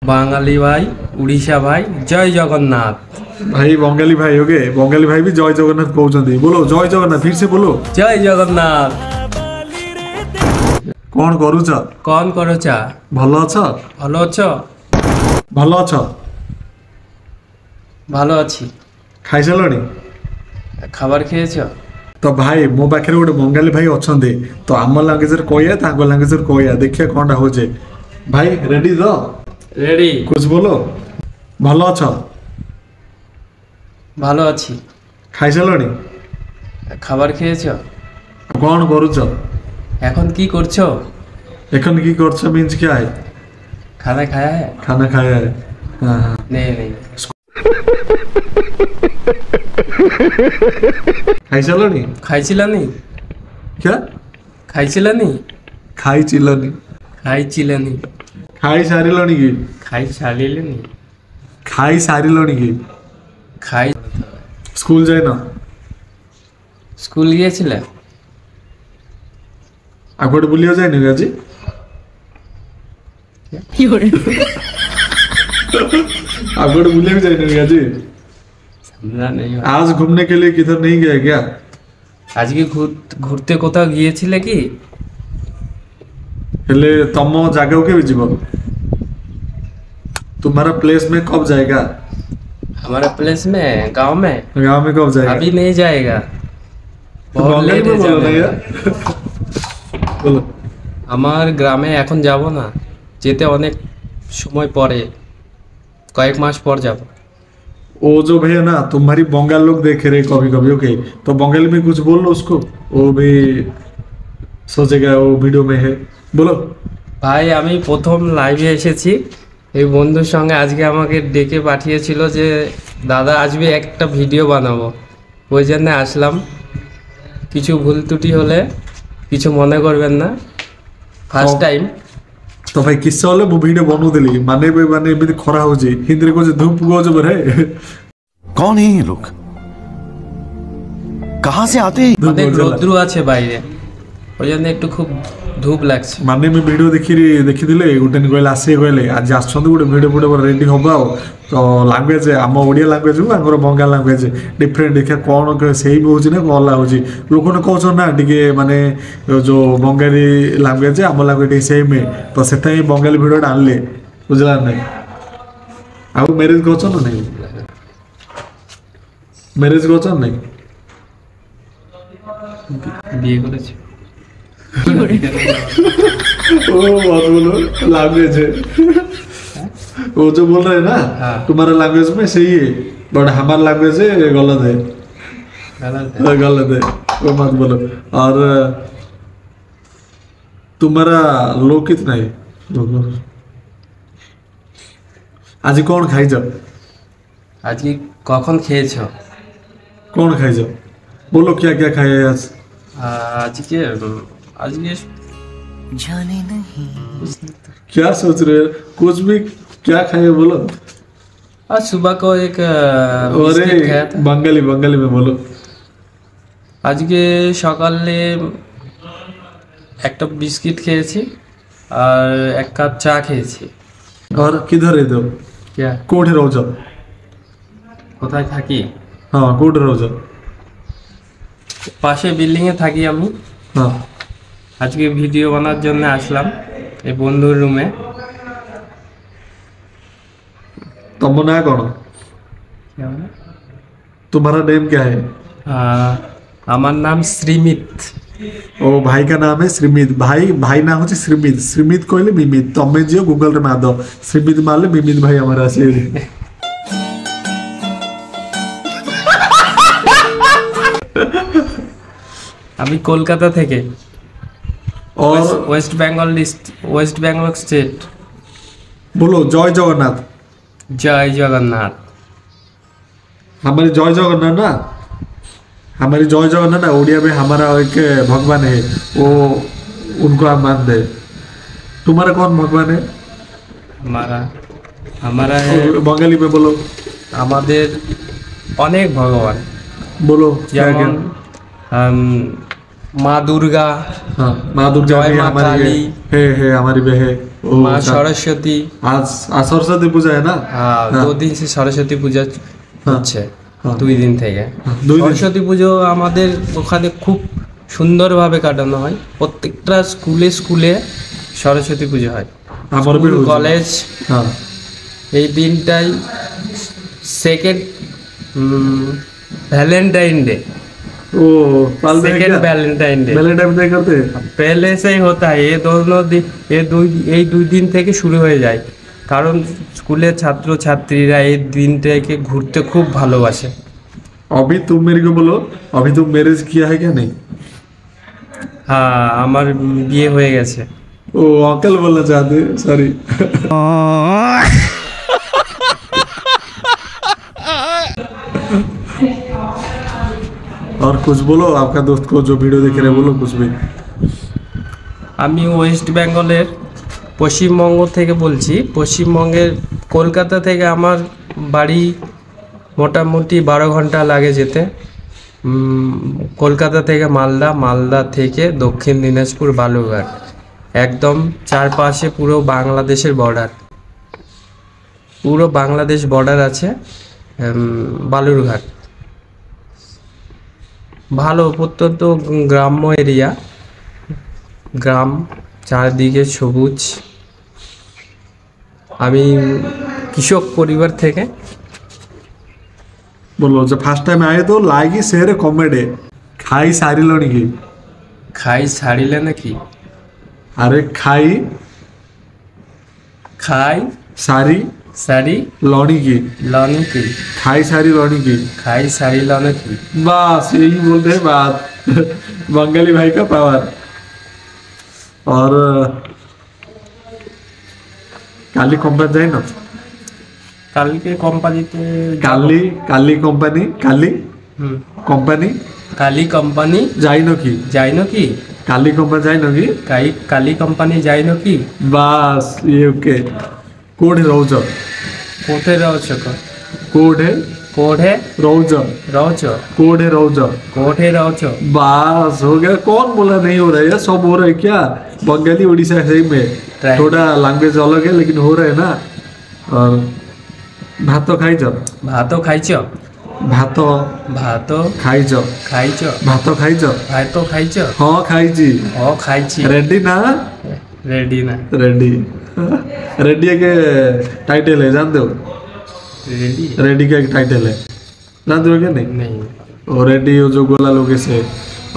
বাঙালি ভাই, উড়িষ্যা ভাই, জয় জগন্নাथ। भाई बंगाली भाई हो गए, बंगाली भाई भी जय जगन्नाथ कहते। बोलो जय जगन्नाथ, फिर से बोलो जय जगन्नाथ। कौन करूच? कौन करुचा? ভালো আছো? ভালো আছো? ভালো আছো? ভালো আছি। খাইসালনি? খাবার খেয়েছো? तो भाई मो पाखे गोटे बंगाली भाई अच्छा तो आम लांगुएज कहया तांको लांगुएज कहया देखिए कौन हो भाई रेडी तो रेडी। कुछ बोलो। ভালো আছো? ভালো আছি। খাইসালনি? খাবার খেয়েছো? कौन करूच? এখন কি করছো? এখন কি করছো मीन्स क्या है? खाना खाया है? खाना खाया है? हाँ हाँ नहीं नहीं। খাইসালনি? খাইছিলানি? क्या খাইছিলানি? খাইছিলনি? খাইছিলানি? খাই সারিলনি কি? খাইছিলানি? খাই সারিলনি কি? খাই। স্কুল যাই না? স্কুল গিয়েছিলে? আগোটে বুলিও যাই না আজি? আগোটে बुलियो जाए नहीं आज? समझा नहीं। आज घूमने के लिए किधर नहीं गए क्या? আজকে ঘুরতে কোথাও গিয়েছিলে কি? हेले तम जगह के भी जीव तुम्हारा प्लेस में कब जाएगा? हमारा प्लेस में गांव में कब जाएगा? अभी नहीं जाएगा, बहुत बंगाली लेट में है बोलो ना जाने यार। बोलो আমার গ্রামে এখন যাব না, যেতে অনেক সময় পরে, কয়েক মাস পর যাব। वो जो भैया ना तुम्हारी बंगाल लोग देखे रहे कभी कभी ओके तो बंगाली में कुछ बोल लो उसको, वो भी सोचेगा वो वीडियो में है। बोलो ভাই আমি প্রথম লাইভে এসেছি, এই বন্ধুর সঙ্গে আজকে আমাকে ডেকে পাঠিয়েছিল যে দাদা আসবে একটা ভিডিও বানাবো, ওই জন্য আসলাম। কিছু ভুল ত্রুটি হলে কিছু মনে করবেন না, ফার্স্ট টাইম। तो भाई किस्सा वाले वो वीडियो बनू देली माने बे माने एमती खरा हो जी हिंदी को धूप गोज बरे। कौन है ये लोग, कहां से आते हैं? অনেক রৌদ্র আছে বাইরে, ওই জন্য একটু খুব ধূপ লাগছে। माने मैं वीडियो देखी दिले गोटे कहले आसे कहले आज आछंदे गोटे वीडियो वीडियो रेडी होबा तो लैंग्वेज आम ओडिया लैंग्वेज को आंगर बंगाल लैंग्वेज डिफरेंट देखा कौन सेम होची ना कौन होची लोक ने कहछन ना टिके माने जो बंगाली लैंग्वेज आम लैंग्वेज सेम है तो सेटा ही बंगाली वीडियो डालले बुझला नहीं। आ मैरिज कहछन ना नहीं? मैरिज कहछन नहीं? বিয়ে করেছে। ओ बात बोलो लैंग्वेज है वो जो बोल रहे हैं ना हाँ। तुम्हारा लैंग्वेज में सही है बट हमारा लैंग्वेज है गलत है। गलत है वो मत बोलो। और तुम्हारा लोग कितना है? आज कौन खाई जाओ? আজকে কখন খেয়েছো? कौन खाई जाओ? बोलो क्या क्या खाए आज? আজকে আজকে जाने नहीं क्या सोच रहे हो? कुछ भी क्या खाए बोलो। आज सुबह को एक बिस्किट खाया अरे था। बंगाली बंगाली में बोलो। আজকে সকালে একটা বিস্কিট খেয়েছি আর এক কাপ চা খেয়েছি। और किधर है दो? क्या? कोठे रहो जाओ। কোথায় থাকি? हाँ कोठे रहो जाओ। পাশে বিল্ডিংয়ে থাকি আমি। हाँ আজকে ভিডিও বানার জন্য আসলাম এই বন্ধুর রুমে। तुम ना कौन? तुम्हारा नेम क्या है? আমার नाम श्रीमित। ओ भाई का नाम है श्रीमित। भाई भाई नाम हो श्रीमित। श्रीमित कहले मिमित तमें जियो गूगल रे मार दो श्रीमित मारले मिमित भाई हमारा असली। আমি কলকাতা থেকে। और ওয়েস্ট বেঙ্গল স্টেট। बोलो जय जगन्नाथ। জয় জগন্নাথ। हमारी जय जगन्नाथ ना हमारी जय जगन्नाथ ना उड़िया में हमारा एक भगवान है वो उनको हम मानते हैं। तुम्हारा कौन भगवान है? हमारा है बंगाली में बोलो। আমাদের অনেক ভগবান। बोलो क्या যেমন क्या? মা দুর্গা, हाँ माँ दुर्गा जय भी माँ हमारी काली। है हमारी भी है ओ, মা अच्छा। সরস্বতী। आज आज सरस्वती पूजा है ना হ্যাঁ, हाँ। 2 দিন সে সরস্বতী পূজা হচ্ছে, হ্যাঁ। 2 দিন থেকে। হ্যাঁ, 2 দিন। সরস্বতী পুজো আমাদের ওখানে খুব সুন্দরভাবে কাটানো হয়, প্রত্যেকটা স্কুলে স্কুলে সরস্বতী পুজো হয়, আমার भी হচ্ছে। কলেজ। हाँ এই দিনটাই সেকেন্ড वैलेंटाइन डे, ओ पाल दें सेकेंड क्या वैलेंटाइन डे वैलेंटाइन डे करते हैं पहले से ही होता है। ये दोनों दिन, এই 2 দিন থেকে শুরু হয়ে যায়, কারণ স্কুলের ছাত্র ছাত্রীরা এই দিনটাকে ঘুরতে খুব ভালোবাসে। अभी तुम मेरे को बोलो अभी तुम मैरिज किया है क्या नहीं হ্যাঁ, আমার বিয়ে হয়ে গেছে। ओ अंकल बोलना चाहते सॉरी और कुछ बोलो आपका दोस्त को जो वीडियो देख रहे हैं बोलो कुछ भी আমি ওয়েস্ট বেঙ্গলের পশ্চিমবঙ্গ থেকে বলছি। পশ্চিমবঙ্গের কলকাতা থেকে আমার বাড়ি মোটামুটি 12 ঘন্টা লাগে যেতে। কলকাতা থেকে মালদা, মালদা থেকে দক্ষিণ দিনাজপুর বালুরঘাট, একদম চারপাশে পুরো বাংলাদেশের বর্ডার, পুরো বাংলাদেশ বর্ডার আছে। বালুরঘাট ভালো প্রত্যন্ত গ্রাম্য এরিয়া, গ্রাম, চারদিকে সবুজ। আমি কৃষক পরিবার থেকে। बोलो जब फर्स्ट टाइम आए तो लागी शेयर कॉमेडी खाई सारी लोनी की খাই ছাড়িলে নাকি? अरे खाई খাই सारी সারি लोनी की লনি কি? खाई सारी लोनी की খাই সারি লনে কি? बस यही बोलते हैं बात बंगाली भाई का पावर और काली कंपनी जाए ना কালকে কোম্পানিতে काली काली कंपनी काली कंपनी কালি কোম্পানি যাই নাকি যাই নাকি? কালি কোম্পানি যাই নাকি কালি কোম্পানি যাই নাকি? বাস ইয়ে ওকে কোড রৌজ কোথায় রয়েছ? কোড কোঠে रौज রয়েছ? कोड है रौज কোঠে রয়েছ? बस हो गया कौन बोला नहीं हो रहा है यार सब हो रहा है क्या बंगाली उड़ीसा सही में Right. थोड़ा लैंग्वेज अलग है लेकिन हो रहा है ना और भात खाई जाओ ভাত খাইছ? भात ভাত खाई जाओ খাইছ? भात खाई जाओ ভাত খাইছ? हाँ खाई जी ও খাইছি। रेडी ना রেডি না? रेडी रेडी के टाइटल है जानते हो রেডি रेडी का एक टाइटल है जानते हो क्या नहीं নেই। और रेडी हो जो गोला लोग से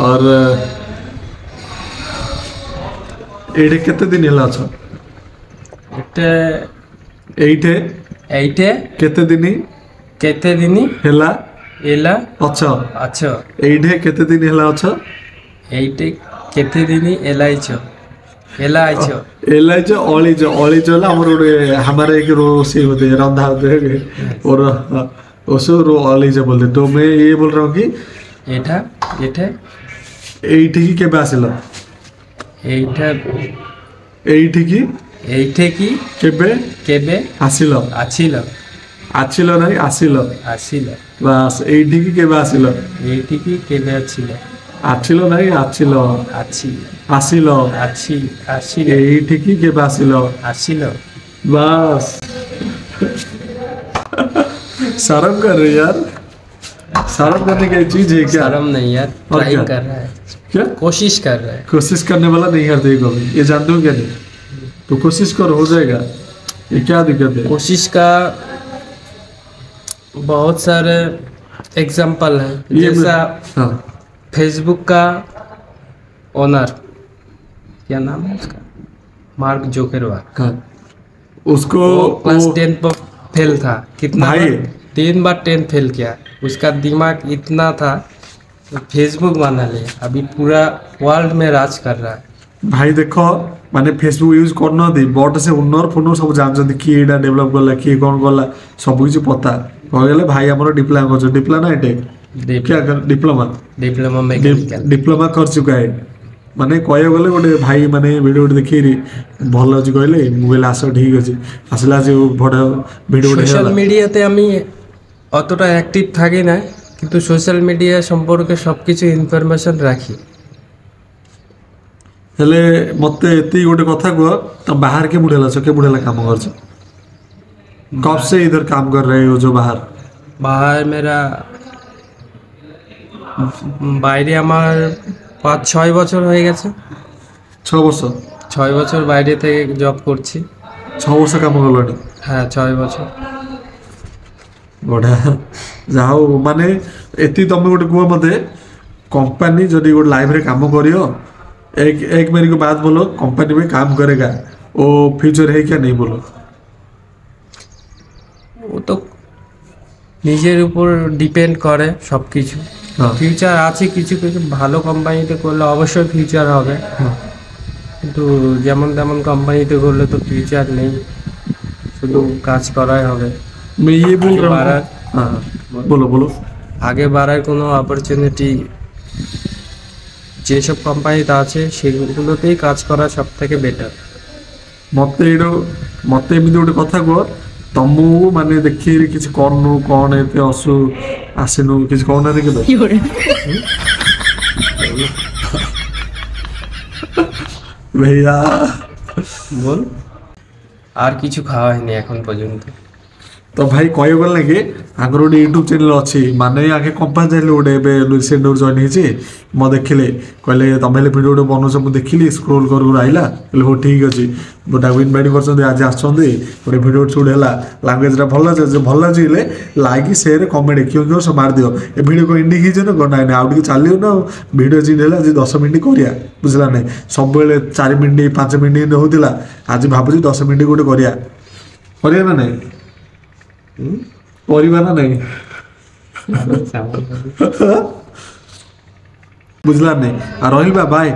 और एडे कितने दिन हिला अच्छा এটা एटे এইটে कितने दिन কেতে দিনই हिला এলা अच्छा আছো? एडे कितने दिन हिला अच्छा এইটে কেতে দিনই এলাইছ? এলা আইছ? एलाई जो ओली जो ला हमारे एक रोसी होते हैं रंधा होते हैं और उसको रो ओली जो बोलते तो मैं ये बोल रहा हूँ कि এটা এটা एटी की के बासिला এইটা एटी की এইটে কি केबे কেবে आसिल আছিল? आसिल नहीं आसिल আসিল। बस एटी की केबे आसिल এইটি কি কেবে আছিল? आसिल नहीं आसिल আছি आसिल আছি আসিল एटी की केबे आसिल আসিল। बस शर्म कर रहे यार शर्म करने की चीज है क्या शर्म नहीं यार, और ट्राई क्या? कर रहा है, क्या कोशिश कर रहा है। कोशिश करने वाला नहीं करते कभी ये जानते हो क्या नहीं तो कोशिश करो हो जाएगा ये क्या दिक्कत है कोशिश का बहुत सारे एग्जाम्पल है, ये जैसा हाँ फेसबुक का ओनर, क्या नाम है उसका, मार्क जोकरबर्ग। हाँ उसको वो क्लास वो- 10 पर फेल था, कितना भाई। बार? 3 बार 10 फेल किया। उसका दिमाग इतना था, फेसबुक बना लिया, अभी पूरा वर्ल्ड में राज कर रहा है। भाई देखो माने फेसबुक यूज करना दी बट से उन्नर फोन सब जानते कि एटा डेवलप करला कि कौन करला सब कुछ पता हो गले भाई हमरो डिप्लोमा कर डिप्लोमा ना एटे क्या कर डिप्लोमा डिप्लोमा मैकेनिकल। डिप्लोमा कर चुका है माने कह गले गोटे भाई माने वीडियो देखी भल अच्छी कहले मोबाइल आस ठीक अच्छे आसला যে বড় ভিডিও সোশ্যাল মিডিয়াতে আমি অতটা অ্যাক্টিভ থাকি না, কিন্তু সোশ্যাল মিডিয়া সম্পর্কে সব কিছু ইনফরমেশন রাখি। ହେଲେ ମତେ ଏତିକି ଗୋଟେ କଥା କୁହ, ତମ ବାହାର के बुढ़ेला काम कर कब से इधर काम कर रहे हो जो बाहर? बाहर मेरा বাইরে আমার 5-6 বছর হয়ে গেছে। 6 वर्ष 6 বছর বাইরে থেকে জব করছি। 6 वर्ष काम कलनी? হ্যাঁ 6 বছর। बड़ा जाओ माने एती तमे गोटे कुह मते कंपनी जदि गोटे लाइफ रे काम करियो, एक मेरी को बात बोलो, कंपनी में काम करेगा वो फ्यूचर है क्या नहीं बोलो? ও তো নিজের উপর ডিপেন্ড করে সব কিছু। হ্যাঁ। ফিউচার আছে কিছু কিছু ভালো কোম্পানিতে করলে অবশ্যই ফিউচার হবে, কিন্তু যেমন তেমন কোম্পানিতে করলে তো ফিউচার নেই, শুধু কাজ করাই হবে। मैं ये बोल आगे रहा बारह। हूँ। हाँ बोलो बोलो। আগে বাড়ার কোনো অপরচুনিটি যেসব কোম্পানিতে আছে সেগুলোতেই কাজ করা সব থেকে বেটার। मते एमती गोटे कथा कह, तुमको माने देखिए किसी करनु कौन एते असु आसिनु किसी कहना के भैया বল। আর কিছু খাওয়া হয়নি এখন পর্যন্ত। तो भाई कह गल कि आगर गोटे यूट्यूब चैनल अच्छी माने आगे कंपास जाइले गोटे रिसेंट जॉइन होती मो देखिले कहले तुम भिडियो गोटे बनाऊस मुझे देखिली स्क्रोल कर आइला कहले हो ठीक अच्छे गोटा इनभाइट कर आज आस गोटे भिडियो सुट है लांगुएज भल भल लगे लाइक सेयार कमेंट क्यों क्यों सब मार दियो ए भिडियो को एंडिंग हो ना ना आउट चलो ना भिडियो चिन्ह है आज 10 मिनट करिया बुझला ना सब 4 मिनट 5 मिनट होता आज भावुँ 10 मिनट गोटे करिया ना नहीं परिवार ना नहीं बुझला नहीं रही बाय।